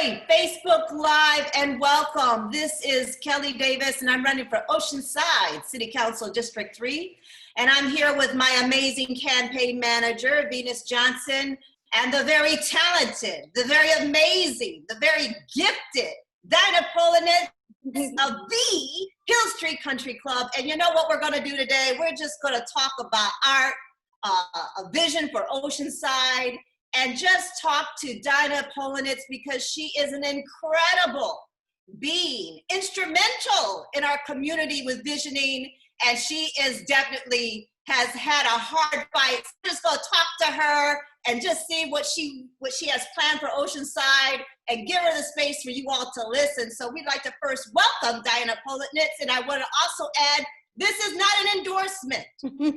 Hi, Facebook Live, and welcome. This is Kellie Davis, and I'm running for Oceanside City Council District 3. And I'm here with my amazing campaign manager, Venus Johnson, and the very talented, the very amazing, the very gifted Dinah Poellnitz of the Hill Street Country Club. And you know what we're going to do today? We're just going to talk about art, a vision for Oceanside, and just talk to Dinah Poellnitz because she is an incredible being, instrumental in our community with visioning, and she is definitely has had a hard fight. I'm just gonna talk to her and just see what she has planned for Oceanside and give her the space for you all to listen. So we'd like to first welcome Dinah Poellnitz, and I want to also add, this is not an endorsement.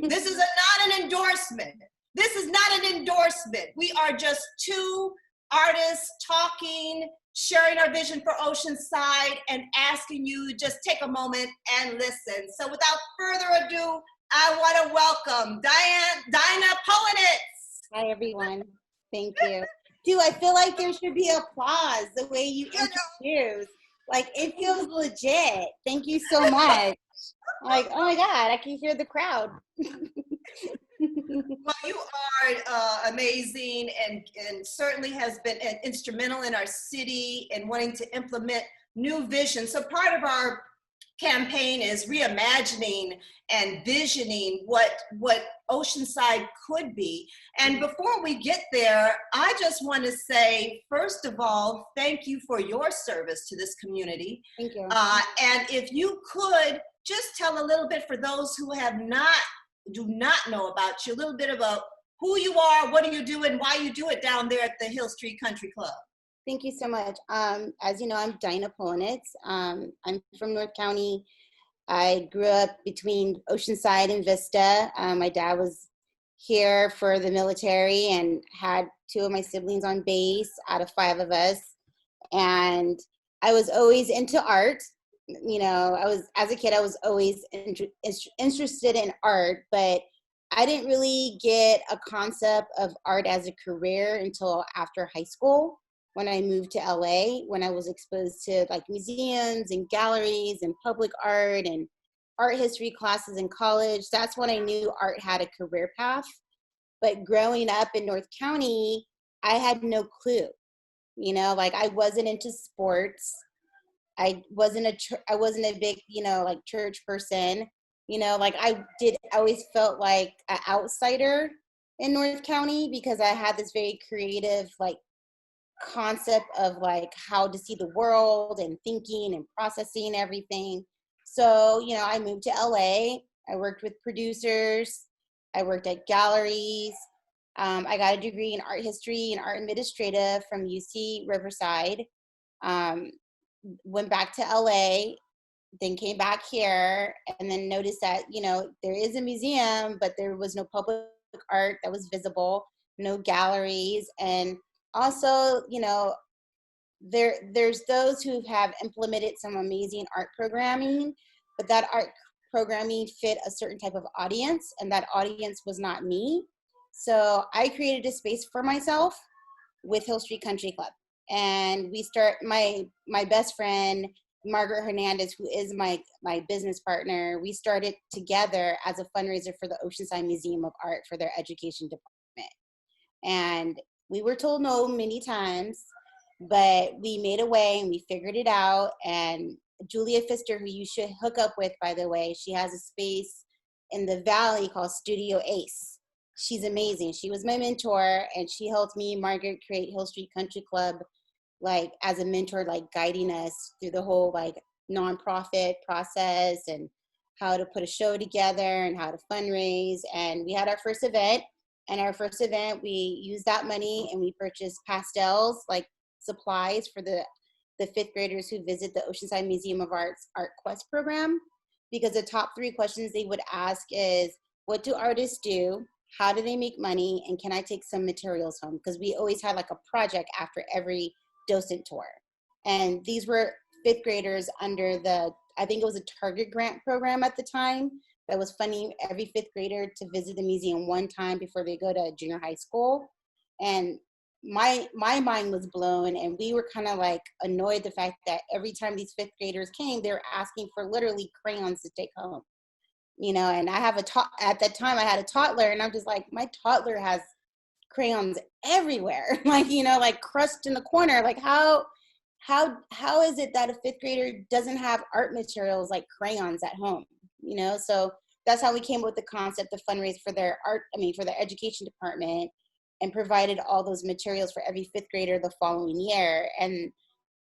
This is not an endorsement. This is not an endorsement. We are just two artists talking, sharing our vision for Oceanside, and asking you just take a moment and listen. So without further ado, I want to welcome Dinah Poellnitz. Hi, everyone. Thank you. Dude, I feel like there should be applause the way you introduce. Like, it feels legit. Thank you so much. Like, oh my God, I can hear the crowd. Well, you are amazing and certainly has been instrumental in our city and wanting to implement new vision. So part of our campaign is reimagining and visioning what Oceanside could be. And before we get there, I just want to say, first of all, thank you for your service to this community. Thank you. And if you could just tell a little bit for those who do not know about you, a little bit about who you are, what do you do, and why you do it down there at the Hill Street Country Club. Thank you so much. As you know, I'm Dinah Poellnitz. I'm from North County. I grew up between Oceanside and Vista. My dad was here for the military and had two of my siblings on base out of 5 of us. And I was always into art. You know, as a kid, I was always interested in art, but I didn't really get a concept of art as a career until after high school, when I moved to LA, when I was exposed to like museums and galleries and public art and art history classes in college. That's when I knew art had a career path. But growing up in North County, I had no clue. You know, like I wasn't into sports. I wasn't a big, like church person, like I always felt like an outsider in North County because I had this very creative, like, concept of like how to see the world and thinking and processing everything. So, I moved to LA. I worked with producers. I worked at galleries. I got a degree in art history and art administrative from UC Riverside. Went back to LA, then came back here, and then noticed that, there is a museum, but there was no public art that was visible, no galleries. And also, there's those who have implemented some amazing art programming, but that art programming fit a certain type of audience, and that audience was not me. So I created a space for myself with Hill Street Country Club. And we start, my best friend, Margaret Hernandez, who is my business partner, we started together as a fundraiser for the Oceanside Museum of Art for their education department. And we were told no many times, but we made a way and we figured it out. And Julia Pfister, who you should hook up with, by the way, she has a space in the Valley called Studio Ace. She's amazing. She was my mentor, and she helped me, Margaret, create Hill Street Country Club, like as a mentor, like guiding us through the whole like nonprofit process and how to put a show together and how to fundraise. And we had our first event, and our first event, we used that money and we purchased pastels, like supplies for the 5th graders who visit the Oceanside Museum of Art's Art Quest program, because the top 3 questions they would ask is, what do artists do? How do they make money? And can I take some materials home? Because we always had like a project after every docent tour. And these were 5th graders under I think it was a Target grant program at the time that was funding every 5th grader to visit the museum one time before they go to junior high school. And my mind was blown, and we were kind of like annoyed the fact that every time these fifth graders came, they were asking for literally crayons to take home. And I have at that time I had a toddler, and I'm just like, my toddler has crayons everywhere, like crushed in the corner. Like how is it that a fifth grader doesn't have art materials like crayons at home? So that's how we came up with the concept to fundraise for their for their education department, and provided all those materials for every fifth grader the following year. And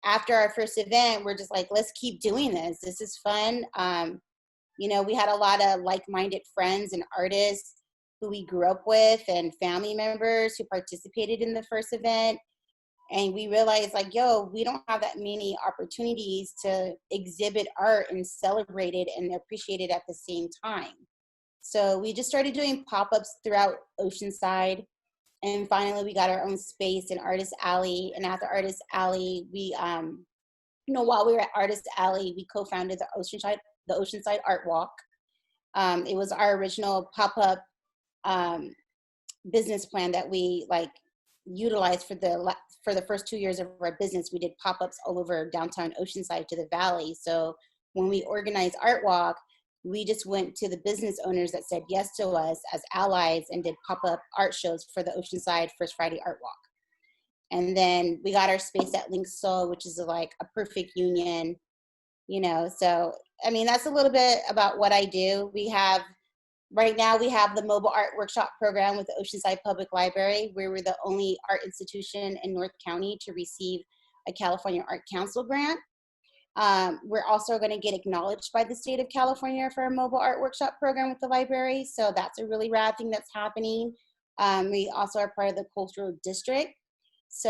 after our first event, we're just like, let's keep doing this. This is fun. We had a lot of like-minded friends and artists who we grew up with, and family members who participated in the first event. And we realized, like, we don't have that many opportunities to exhibit art and celebrate it and appreciate it at the same time. So we just started doing pop-ups throughout Oceanside. And finally, we got our own space in Artist Alley. And at the Artist Alley, we, while we were at Artist Alley, we co-founded the Oceanside Art Walk. It was our original pop-up business plan that we utilized for the first 2 years of our business. We did pop-ups all over downtown Oceanside to the valley. So when we organized Art Walk, we just went to the business owners that said yes to us as allies and did pop-up art shows for the Oceanside First Friday Art Walk. And then we got our space at Link Soul, which is like a perfect union, So, that's a little bit about what I do. Right now, we have the mobile art workshop program with the Oceanside Public Library, where we're the only art institution in North County to receive a California Art Council grant. We're also going to get acknowledged by the state of California for a mobile art workshop program with the library. So that's a really rad thing that's happening. We also are part of the cultural district. So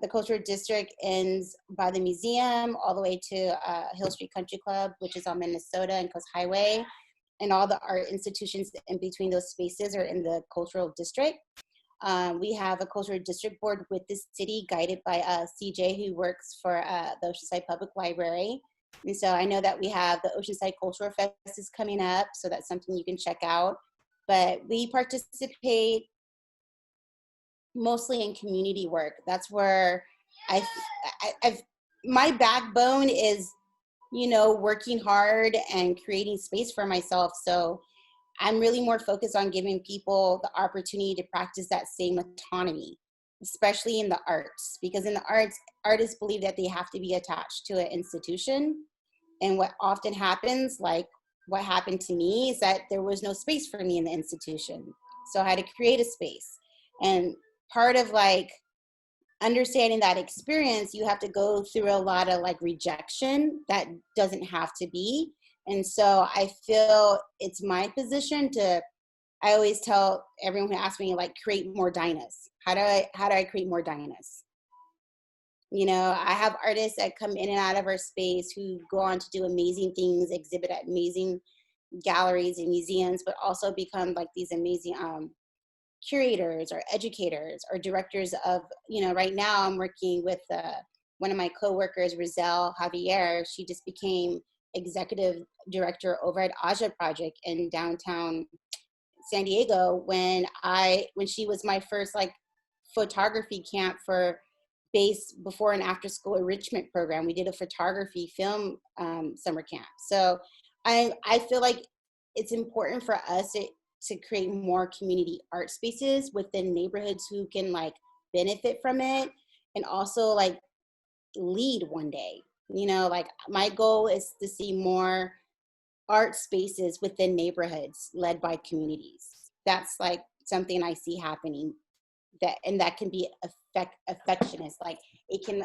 the cultural district ends by the museum all the way to Hill Street Country Club, which is on Minnesota and Coast Highway. And all the art institutions in between those spaces are in the cultural district. We have a cultural district board with the city, guided by CJ, who works for the Oceanside Public Library. And so I know that we have the Oceanside Cultural Fest is coming up, so that's something you can check out. But we participate mostly in community work. That's where my backbone is, working hard and creating space for myself. So I'm really more focused on giving people the opportunity to practice that same autonomy, especially in the arts, because in the arts, artists believe that they have to be attached to an institution. And what often happens, like what happened to me, is that there was no space for me in the institution. So I had to create a space. And part of understanding that experience, you have to go through a lot of rejection that doesn't have to be. And so I feel it's my position I always tell everyone who asks me, create more Dinahs. How do I create more Dinahs? I have artists that come in and out of our space who go on to do amazing things, exhibit at amazing galleries and museums, but also become these amazing curators or educators or directors of, right now I'm working with one of my coworkers, Rizal Javier. She just became executive director over at Aja Project in downtown San Diego when she was my first photography camp for base before and after school enrichment program. We did a photography film summer camp. So I feel like it's important for us to create more community art spaces within neighborhoods who can benefit from it, and also lead one day. My goal is to see more art spaces within neighborhoods led by communities. That's something I see happening, that can be affectionist. It can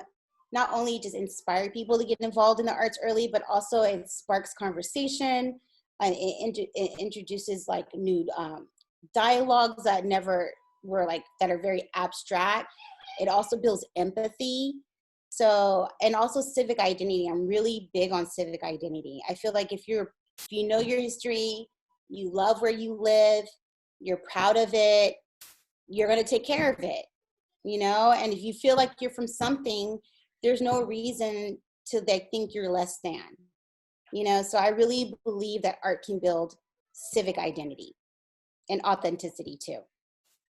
not only just inspire people to get involved in the arts early, but also it sparks conversation. And it introduces new dialogues that never were that are very abstract. It also builds empathy. So, and also civic identity. I'm really big on civic identity. I feel like if you know your history, you love where you live, you're proud of it, you're going to take care of it, and if you feel like you're from something, there's no reason to think you're less than. So I really believe that art can build civic identity and authenticity too.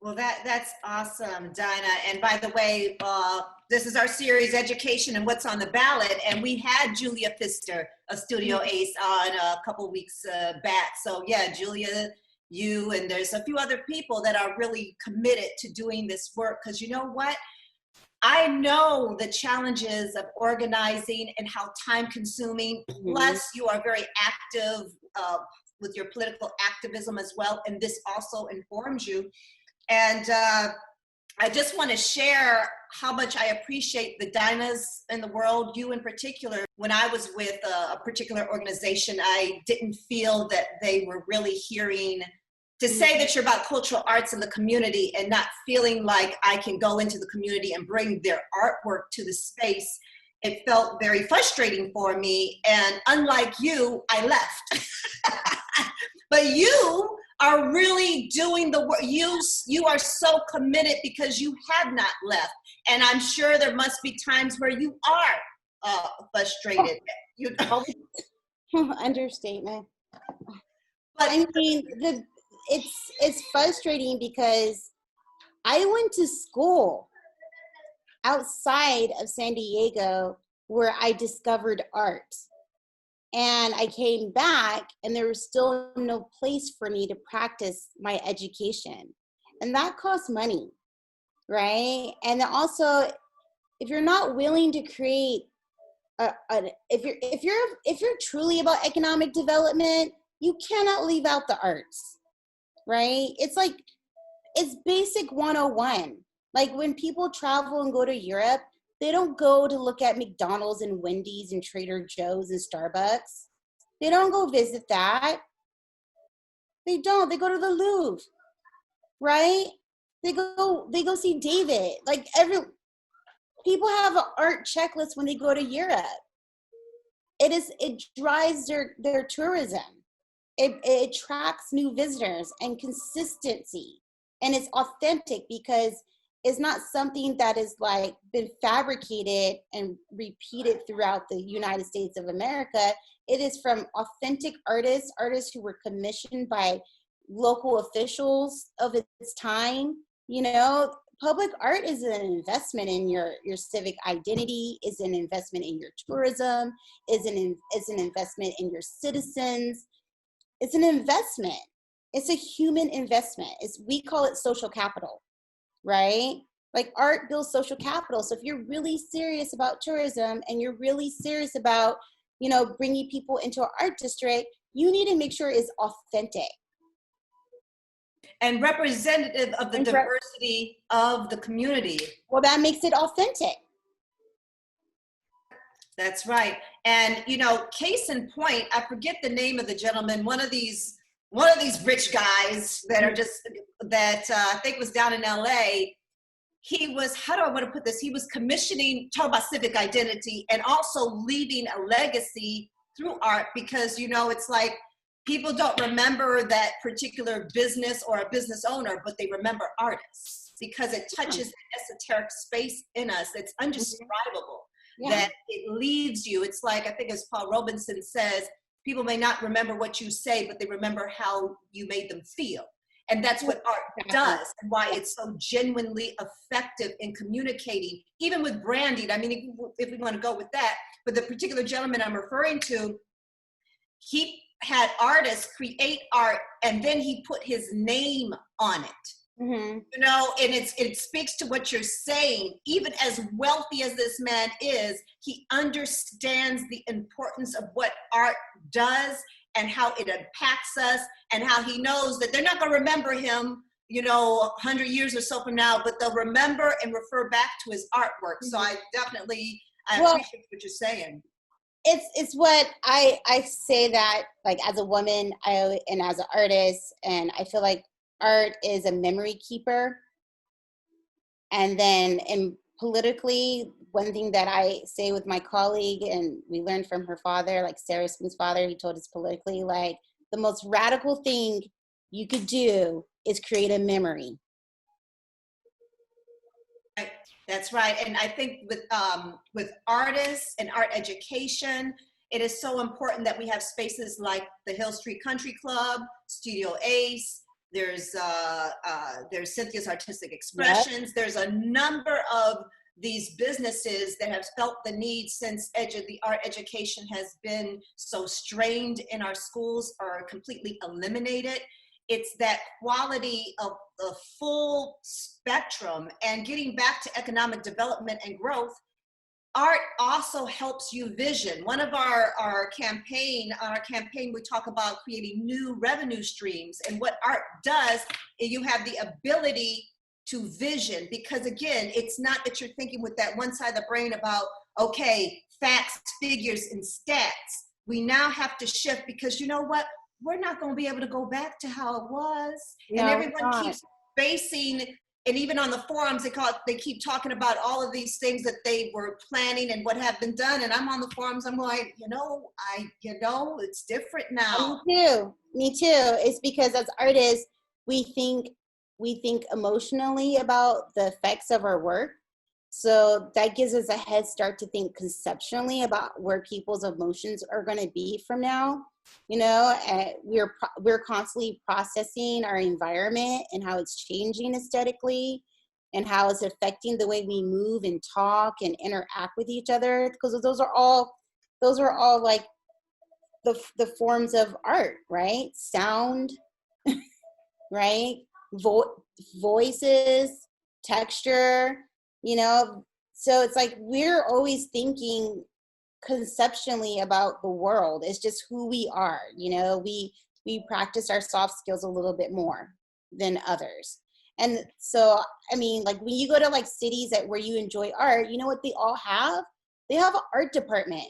Well, that's awesome, Dinah. And by the way, this is our series, Education and What's on the Ballot. And we had Julia Pfister of Studio Ace on a couple weeks back. So yeah, Julia, you, and there's a few other people that are really committed to doing this work. Because you know what? I know the challenges of organizing and how time consuming, plus you are very active with your political activism as well. And this also informs you. And I just want to share how much I appreciate the Dinahs in the world, you in particular. When I was with a particular organization, I didn't feel that they were really hearing, to say that you're about cultural arts in the community and not feeling like I can go into the community and bring their artwork to the space. It felt very frustrating for me. And unlike you, I left. But you are really doing the work. You are so committed because you have not left. And I'm sure there must be times where you are frustrated. You know? Understatement. But I mean, it's frustrating because I went to school outside of San Diego where I discovered art. And I came back and there was still no place for me to practice my education. And that costs money, right? And also, if you're not willing to create if you're truly about economic development, you cannot leave out the arts, right? It's basic 101. Like when people travel and go to Europe, they don't go to look at McDonald's and Wendy's and Trader Joe's and Starbucks. They don't go visit that. They don't. They go to the Louvre, right? They go see David. Like people have an art checklist when they go to Europe. It drives their tourism. It attracts new visitors and consistency. And it's authentic because it's not something that is like been fabricated and repeated throughout the United States of America. It is from authentic artists who were commissioned by local officials of its time. You know, public art is an investment in your civic identity, is an investment in your tourism, is an investment in your citizens. It's an investment. It's a human investment. We call it social capital. Right? Like art builds social capital. So if you're really serious about tourism and you're really serious about, bringing people into an art district, you need to make sure it's authentic. And representative of the diversity of the community. Well, that makes it authentic. That's right. And, case in point, I forget the name of the gentleman, one of these rich guys that are I think was down in LA. He was, how do I want to put this? He was commissioning, talk about civic identity and also leaving a legacy through art because, it's like people don't remember that particular business or a business owner, but they remember artists because it touches an esoteric space in us that's undescribable, that it leaves you. It's like, I think as Paul Robeson says, people may not remember what you say, but they remember how you made them feel. And that's what art does and why it's so genuinely effective in communicating, even with branding. I mean, if we want to go with that, but the particular gentleman I'm referring to, he had artists create art and then he put his name on it. Mm-hmm. And it speaks to what you're saying. Even as wealthy as this man is, he understands the importance of what art does and how it impacts us and how he knows that they're not going to remember him, 100 years or so from now, but they'll remember and refer back to his artwork. Mm-hmm. So I appreciate what you're saying. It's what I say that, like, as a woman and as an artist, and I feel like art is a memory keeper. And then politically, one thing that I say with my colleague, and we learned from her father, like Sarah Smith's father, he told us politically, like, the most radical thing you could do is create a memory. That's right. And I think with artists and art education, it is so important that we have spaces like the Hill Street Country Club, Studio Ace, there's Cynthia's Artistic Yep. Expressions. There's a number of these businesses that have felt the need since the art education has been so strained in our schools or completely eliminated. It's that quality of the full spectrum, and getting back to economic development and growth. Art also helps you vision. One of our campaign, we talk about creating new revenue streams. And what art does is you have the ability to vision, because again, it's not that you're thinking with that one side of the brain about, okay, facts, figures, and stats. We now have to shift, because you know what? We're not going to be able to go back to how it was. No, And everyone not. keeps basing, and even on the forums, they keep talking about all of these things that they were planning and what have been done. And I'm on the forums, I'm like, it's different now. Me too. Me too. It's because as artists, we think emotionally about the effects of our work. So that gives us a head start to think conceptually about where people's emotions are going to be from now. We're constantly processing our environment and how it's changing aesthetically and how it's affecting the way we move and talk and interact with each other, because those are all like the forms of art, right? Sound, right? Voices, texture, so it's like we're always thinking conceptually about the world. It's just who we are. We practice our soft skills a little bit more than others. And so, I mean, like when you go to like cities where you enjoy art, you know what they all have? They have an art department.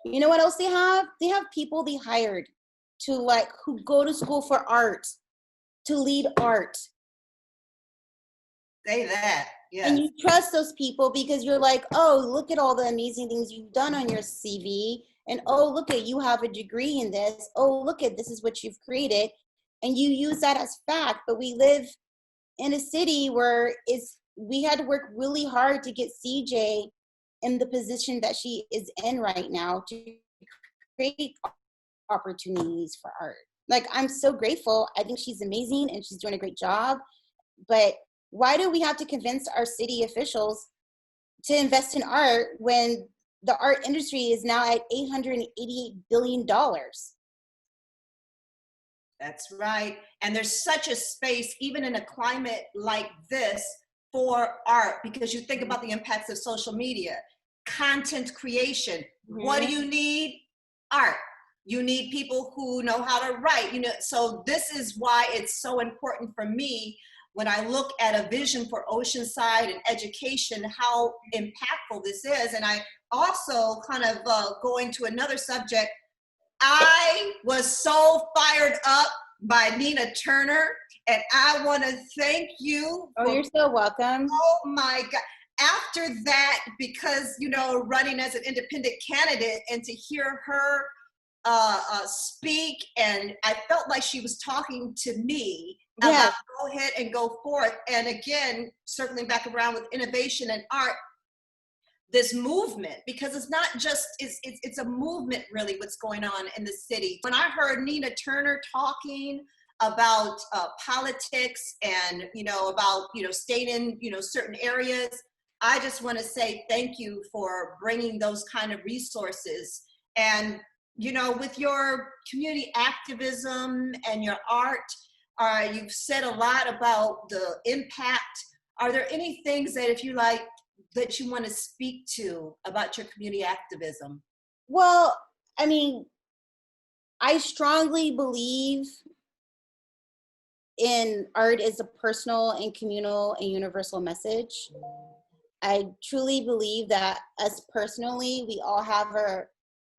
You know what else they have? They have people they hired who go to school for art, to lead art. Say that. Yes. And you trust those people because you're like, oh, look at all the amazing things you've done on your CV. And oh, look at, you have a degree in this. Oh, look at, this is what you've created. And you use that as fact. But we live in a city where we had to work really hard to get CJ in the position that she is in right now to create opportunities for art. Like, I'm so grateful. I think she's amazing and she's doing a great job. But why do we have to convince our city officials to invest in art when the art industry is now at $888 billion? That's right. And there's such a space, even in a climate like this, for art, because you think about the impacts of social media, content creation. Mm-hmm. What do you need? Art. You need people who know how to write, so this is why it's so important for me when I look at a vision for Oceanside and education, how impactful this is. And I also kind of going to another subject, I was so fired up by Nina Turner, and I want to thank you. Oh, you're so welcome. Oh my God. After that, because, running as an independent candidate, and to hear her speak, and I felt like she was talking to me. Yeah. About go ahead and go forth. And again, circling back around with innovation and art, this movement, because it's not just, it's a movement really what's going on in the city. When I heard Nina Turner talking about politics and, about, staying in, certain areas, I just want to say thank you for bringing those kind of resources. And, with your community activism and your art, you've said a lot about the impact. Are there any things that that you want to speak to about your community activism? Well, I mean, I strongly believe in art as a personal and communal and universal message. I truly believe that us personally, we all have our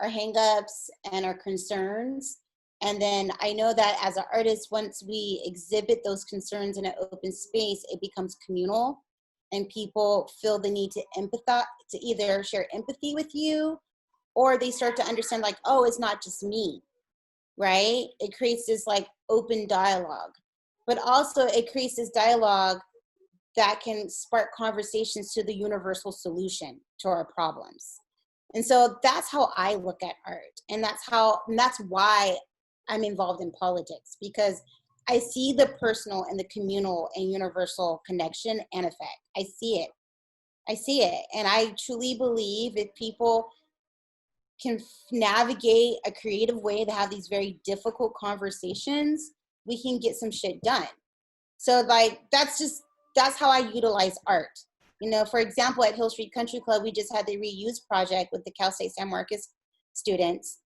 hang-ups and our concerns. And then I know that as an artist, once we exhibit those concerns in an open space, it becomes communal, and people feel the need to empathize, to either share empathy with you, or they start to understand like, oh, it's not just me, right? It creates this like open dialogue, but also it creates this dialogue that can spark conversations to the universal solution to our problems. And so that's how I look at art. And that's why I'm involved in politics, because I see the personal and the communal and universal connection and effect. I see it. I see it. And I truly believe if people can navigate a creative way to have these very difficult conversations, we can get some shit done. So like, that's how I utilize art. You know, for example, at Hill Street Country Club, we just had the reuse project with the Cal State San Marcos students.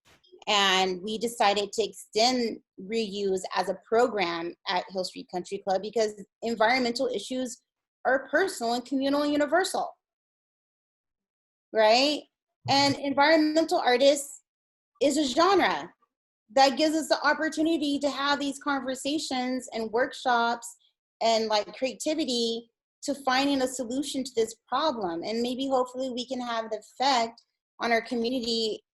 And we decided to extend reuse as a program at Hill Street Country Club because environmental issues are personal and communal and universal, right? And environmental artists is a genre that gives us the opportunity to have these conversations and workshops and like creativity to finding a solution to this problem. And maybe hopefully we can have the effect on our community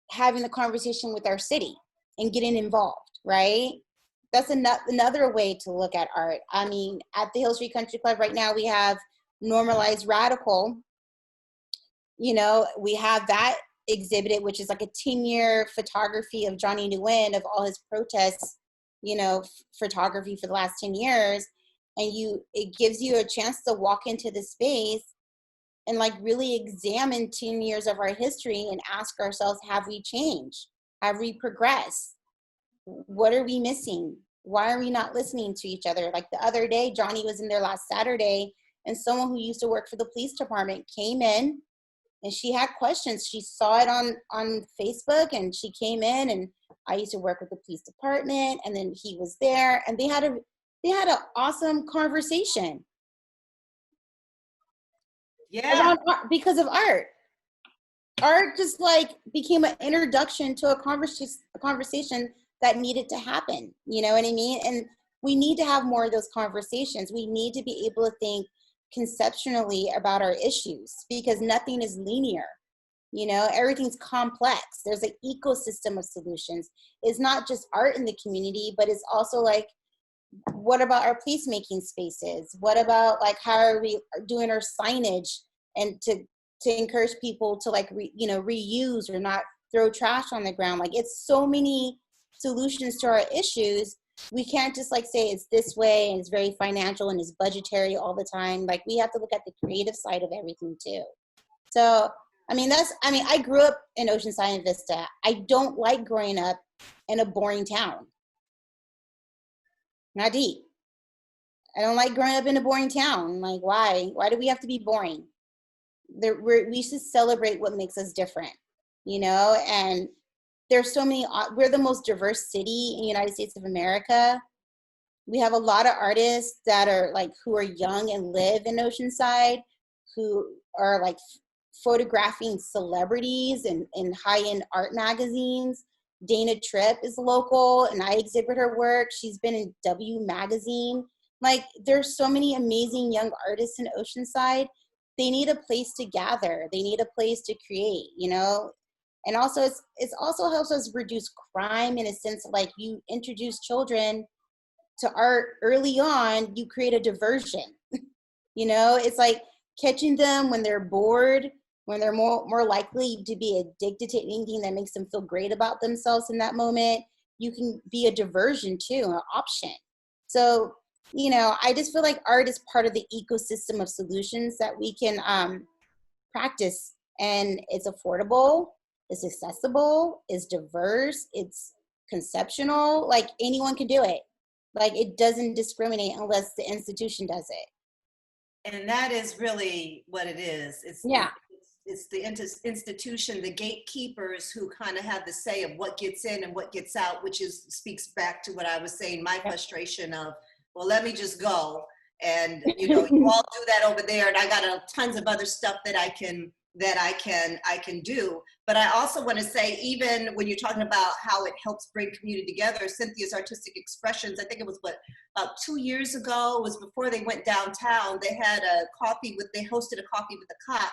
having the conversation with our city and getting involved, right? That's another way to look at art. I mean, at the Hill Street Country Club right now, we have Normalized Radical. You know, we have that exhibited, which is like a 10-year photography of Johnny Nguyen of all his protests, you know, photography for the last 10 years. And it gives you a chance to walk into the space and like really examine 10 years of our history and ask ourselves, have we changed? Have we progressed? What are we missing? Why are we not listening to each other? Like the other day, Johnny was in there last Saturday and someone who used to work for the police department came in and she had questions. She saw it on Facebook and she came in, and I used to work with the police department, and then he was there and they had an awesome conversation. Yeah. Because of art. Art just like became an introduction to a conversation that needed to happen. You know what I mean? And we need to have more of those conversations. We need to be able to think conceptually about our issues because nothing is linear. You know, everything's complex. There's an ecosystem of solutions. It's not just art in the community, but it's also like, what about our placemaking spaces? What about like how are we doing our signage and to encourage people to like reuse or not throw trash on the ground? Like it's so many solutions to our issues. We can't just like say it's this way and it's very financial and it's budgetary all the time. Like we have to look at the creative side of everything too. So I grew up in Oceanside and Vista. I don't like growing up in a boring town. Not deep. I don't like growing up in a boring town. Like, why? Why do we have to be boring? We should celebrate what makes us different, you know? And there's so many, we're the most diverse city in the United States of America. We have a lot of artists that are like, who are young and live in Oceanside, who are like photographing celebrities in high-end art magazines. Dana Tripp is local and I exhibit her work. She's been in W magazine. Like there's so many amazing young artists in Oceanside. They need a place to gather. They need a place to create, you know? And also it's also helps us reduce crime in a sense of like you introduce children to art early on, you create a diversion. You know, it's like catching them when they're bored, when they're more likely to be addicted to anything that makes them feel great about themselves in that moment. You can be a diversion too, an option. So, you know, I just feel like art is part of the ecosystem of solutions that we can practice. And it's affordable, it's accessible, it's diverse, it's conceptual, like anyone can do it. Like it doesn't discriminate unless the institution does it. And that is really what it is. It's the institution, the gatekeepers who kind of have the say of what gets in and what gets out, which speaks back to what I was saying, my frustration of, well, let me just go. And, you know, you all do that over there. And I got tons of other stuff that I can do. But I also want to say, even when you're talking about how it helps bring community together, Cynthia's Artistic Expressions, I think it was about 2 years ago, it was before they went downtown, they hosted a coffee with the cop,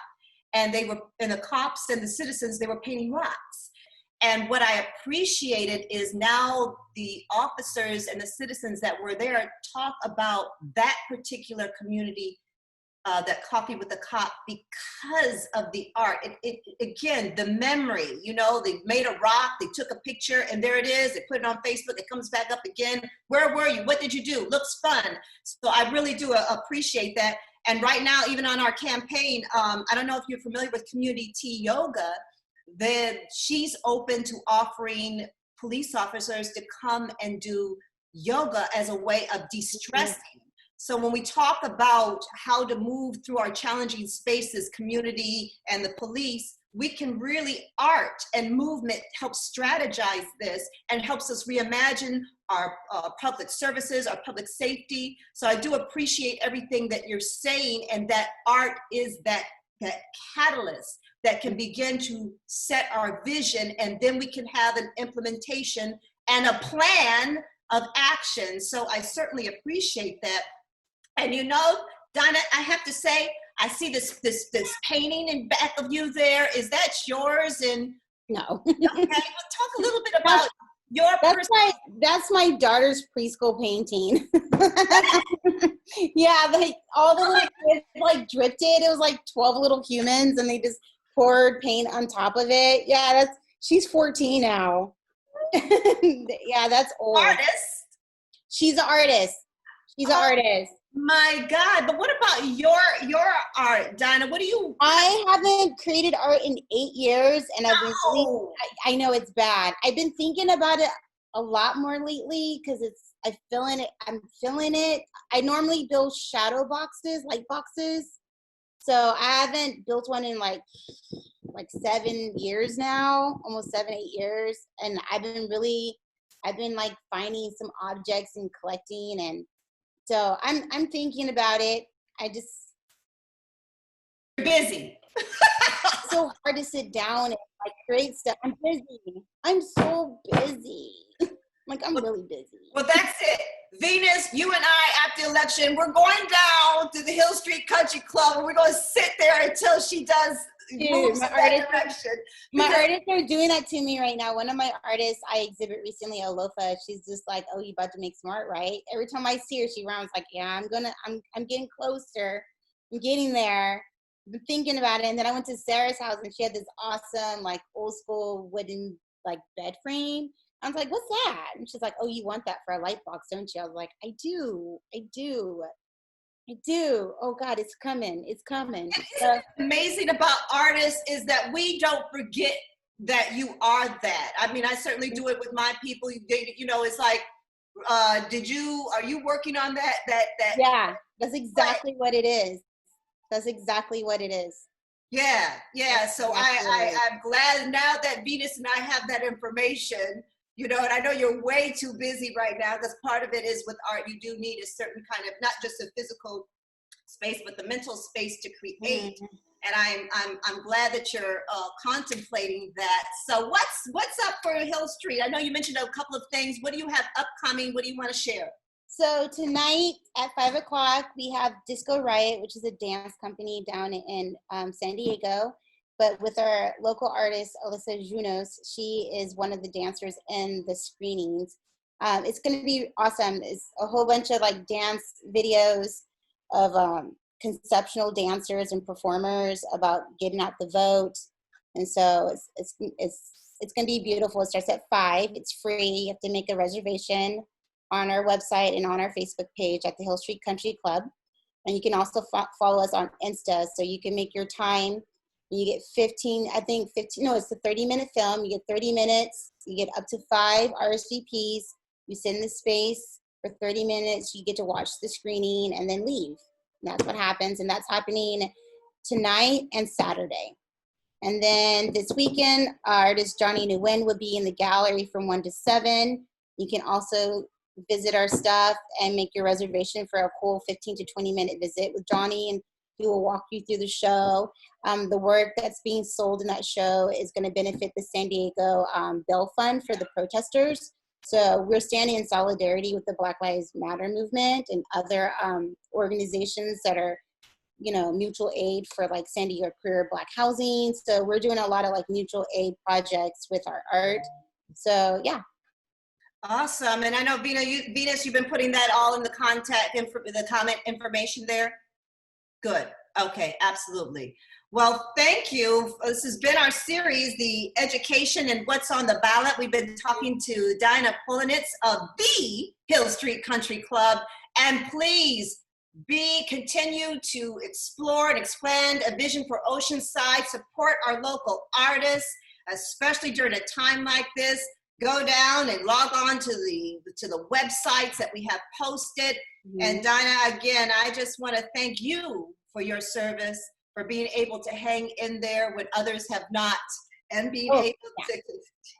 and the cops and the citizens, they were painting rocks. And what I appreciated is now the officers and the citizens that were there talk about that particular community that Coffee with the Cop because of the art. Again, the memory, you know, they made a rock, they took a picture, and there it is. They put it on Facebook. It comes back up again. Where were you? What did you do? Looks fun. So I really do appreciate that. And right now, even on our campaign, I don't know if you're familiar with Community Tea Yoga, then she's open to offering police officers to come and do yoga as a way of de-stressing. So when we talk about how to move through our challenging spaces, community and the police, we can really, art and movement helps strategize this and helps us reimagine our public services, our public safety. So I do appreciate everything that you're saying, and that art is that catalyst that can begin to set our vision, and then we can have an implementation and a plan of action. So I certainly appreciate that. And you know, Donna, I have to say, I see this painting in back of you there. Is that yours? And No. okay, well, talk a little bit about your that's my daughter's preschool painting. Yeah, like all the little kids like dripped it. It was like 12 little humans, and they just poured paint on top of it. Yeah, she's 14 now. Yeah, that's old. artist. She's an artist. She's an artist. My God, but what about your art, Dinah? What do you? I haven't created art in 8 years, and I've been really, I know it's bad. I've been thinking about it a lot more lately because I'm feeling it. I normally build shadow boxes, light boxes. So I haven't built one in like 7 years now, almost 7, 8 years. And I've been like finding some objects and collecting, and so I'm thinking about it. You're busy. It's so hard to sit down and like create stuff. I'm busy. I'm so busy. Like, I'm really busy. Well, that's it. Venus, you and I, after the election, we're going down to the Hill Street Country Club, and we're going to sit there until she does moves in that direction. My artists are doing that to me right now. One of my artists I exhibit recently, Alofa, she's just like, "Oh, you about to make some art, right?" Every time I see her, she rounds like, "Yeah, I'm getting closer. I'm getting there." I've been thinking about it. And then I went to Sarah's house, and she had this awesome, like, old school wooden, like, bed frame. I was like, "What's that?" And she's like, "Oh, you want that for a light box, don't you?" I was like, I do. Oh God, it's coming. It's coming. What's amazing about artists is that we don't forget that you are that. I mean, I certainly do it with my people. You know, it's like, are you working on that? Yeah, that's exactly what it is. That's exactly what it is. Yeah. So I'm glad now that Venus and I have that information. You know, and I know you're way too busy right now, because part of it is with art, you do need a certain kind of, not just a physical space, but the mental space to create. Mm-hmm. And I'm glad that you're contemplating that. So what's up for Hill Street? I know you mentioned a couple of things. What do you have upcoming? What do you want to share? So tonight at 5 o'clock, we have Disco Riot, which is a dance company down in San Diego. But with our local artist, Alyssa Junos, she is one of the dancers in the screenings. It's going to be awesome. It's a whole bunch of like dance videos of conceptual dancers and performers about getting out the vote. And so it's going to be beautiful. It starts at 5. It's free. You have to make a reservation on our website and on our Facebook page at the Hill Street Country Club. And you can also follow us on Insta, so you can make your time. You get 15, it's a 30-minute film. You get 30 minutes. You get up to 5 RSVPs. You sit in the space for 30 minutes. You get to watch the screening and then leave. And that's what happens. And that's happening tonight and Saturday. And then this weekend, our artist Johnny Nguyen will be in the gallery from 1 to 7. You can also visit our stuff and make your reservation for a cool 15 to 20-minute visit with Johnny, and he will walk you through the show. The work that's being sold in that show is going to benefit the San Diego Bail Fund for the protesters. So we're standing in solidarity with the Black Lives Matter movement and other organizations that are, mutual aid for like San Diego Queer Black housing. So we're doing a lot of like mutual aid projects with our art. So yeah. Awesome. And I know Venus, you've been putting that all in the comment information there. Good. Okay, absolutely. Well, thank you. This has been our series, the education and what's on the ballot. We've been talking to Dinah Poellnitz of the Hill Street Country Club. And please continue to explore and expand a vision for Oceanside. Support our local artists, especially during a time like this. Go down and log on to the websites that we have posted. And Dinah, again, I just want to thank you for your service, for being able to hang in there when others have not, and being able to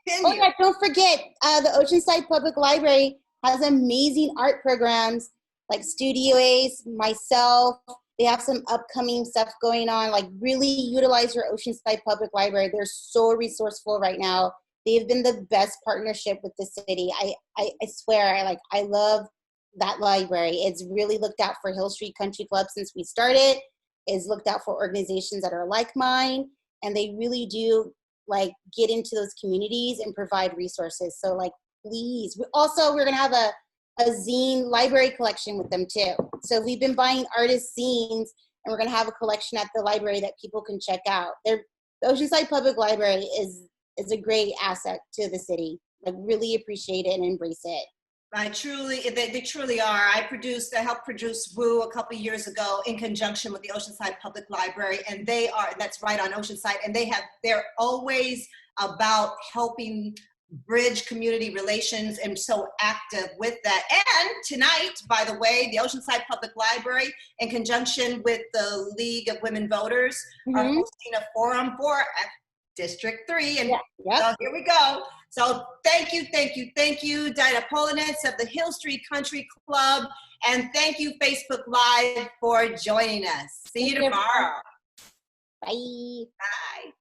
continue. Oh yeah, don't forget, the Oceanside Public Library has amazing art programs like Studio Ace, myself. They have some upcoming stuff going on. Like, really utilize your Oceanside Public Library. They're so resourceful right now. They've been the best partnership with the city. I swear, I love that library. It's really looked out for Hill Street Country Club since we started. It's looked out for organizations that are like mine, and they really do get into those communities and provide resources. So please. We're gonna have a zine library collection with them too. So we've been buying artist zines, and we're gonna have a collection at the library that people can check out. The Oceanside Public Library is a great asset to the city. Really appreciate it and embrace it. They truly are. I helped produce Woo a couple years ago in conjunction with the Oceanside Public Library, and that's right on Oceanside, and they're always about helping bridge community relations and so active with that. And tonight, by the way, the Oceanside Public Library, in conjunction with the League of Women Voters, are hosting a forum for District 3, and so here we go. So thank you, Dinah Poellnitz of the Hill Street Country Club, and thank you, Facebook Live, for joining us. See you tomorrow. Bye. Bye.